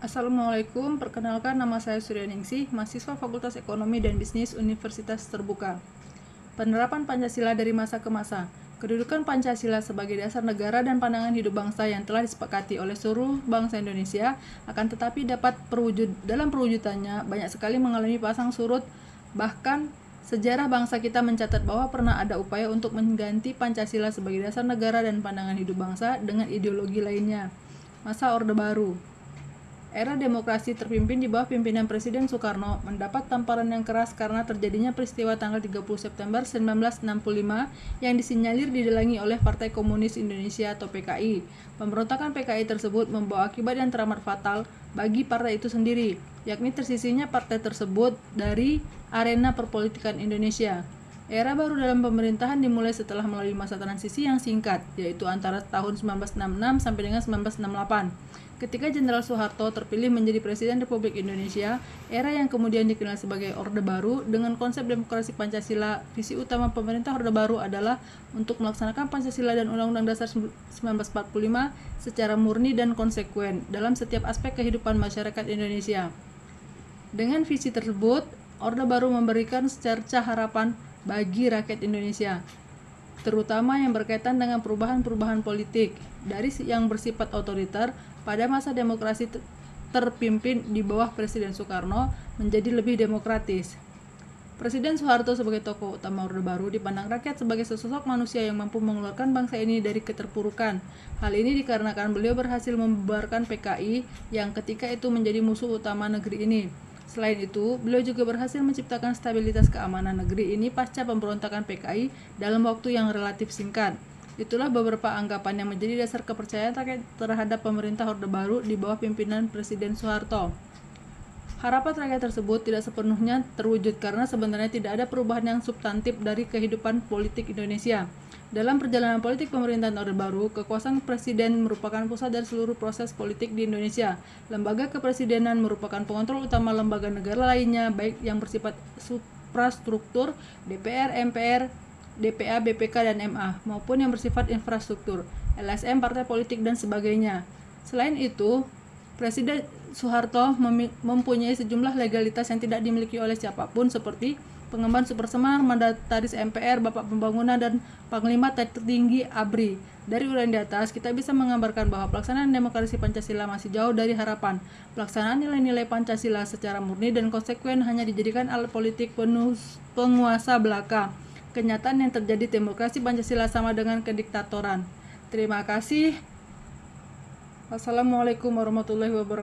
Assalamualaikum, perkenalkan nama saya Suryaningsih, mahasiswa Fakultas Ekonomi dan Bisnis Universitas Terbuka. Penerapan Pancasila dari masa ke masa. Kedudukan Pancasila sebagai dasar negara dan pandangan hidup bangsa yang telah disepakati oleh seluruh bangsa Indonesia, akan tetapi dalam perwujudannya banyak sekali mengalami pasang surut. Bahkan sejarah bangsa kita mencatat bahwa pernah ada upaya untuk mengganti Pancasila sebagai dasar negara dan pandangan hidup bangsa dengan ideologi lainnya. Masa Orde Baru. Era demokrasi terpimpin di bawah pimpinan Presiden Soekarno mendapat tamparan yang keras karena terjadinya peristiwa tanggal 30 September 1965 yang disinyalir didalangi oleh Partai Komunis Indonesia atau PKI. Pemberontakan PKI tersebut membawa akibat yang teramat fatal bagi partai itu sendiri, yakni tersisihnya partai tersebut dari arena perpolitikan Indonesia. Era baru dalam pemerintahan dimulai setelah melalui masa transisi yang singkat, yaitu antara tahun 1966 sampai dengan 1968. Ketika Jenderal Soeharto terpilih menjadi Presiden Republik Indonesia, era yang kemudian dikenal sebagai Orde Baru dengan konsep demokrasi Pancasila, visi utama pemerintah Orde Baru adalah untuk melaksanakan Pancasila dan Undang-Undang Dasar 1945 secara murni dan konsekuen dalam setiap aspek kehidupan masyarakat Indonesia. Dengan visi tersebut, Orde Baru memberikan secerca harapan bagi rakyat Indonesia, terutama yang berkaitan dengan perubahan-perubahan politik dari yang bersifat otoriter pada masa demokrasi terpimpin di bawah Presiden Soekarno menjadi lebih demokratis. Presiden Soeharto sebagai tokoh utama Orde Baru dipandang rakyat sebagai sesosok manusia yang mampu mengeluarkan bangsa ini dari keterpurukan. Hal ini dikarenakan beliau berhasil membubarkan PKI yang ketika itu menjadi musuh utama negeri ini. Selain itu, beliau juga berhasil menciptakan stabilitas keamanan negeri ini pasca pemberontakan PKI dalam waktu yang relatif singkat. Itulah beberapa anggapan yang menjadi dasar kepercayaan rakyat terhadap pemerintah Orde Baru di bawah pimpinan Presiden Soeharto. Harapan rakyat tersebut tidak sepenuhnya terwujud karena sebenarnya tidak ada perubahan yang substantif dari kehidupan politik Indonesia. Dalam perjalanan politik pemerintahan Orde Baru, kekuasaan presiden merupakan pusat dari seluruh proses politik di Indonesia. Lembaga kepresidenan merupakan pengontrol utama lembaga negara lainnya, baik yang bersifat suprastruktur, DPR, MPR, DPA, BPK, dan MA, maupun yang bersifat infrastruktur, LSM, partai politik, dan sebagainya. Selain itu, Presiden Soeharto mempunyai sejumlah legalitas yang tidak dimiliki oleh siapapun seperti pengemban supersemar, mandataris MPR, Bapak Pembangunan, dan Panglima tertinggi ABRI. Dari uraian di atas, kita bisa menggambarkan bahwa pelaksanaan demokrasi Pancasila masih jauh dari harapan. Pelaksanaan nilai-nilai Pancasila secara murni dan konsekuen hanya dijadikan alat politik penguasa belaka. Kenyataan yang terjadi demokrasi Pancasila sama dengan kediktatoran. Terima kasih. Wassalamualaikum warahmatullahi wabarakatuh.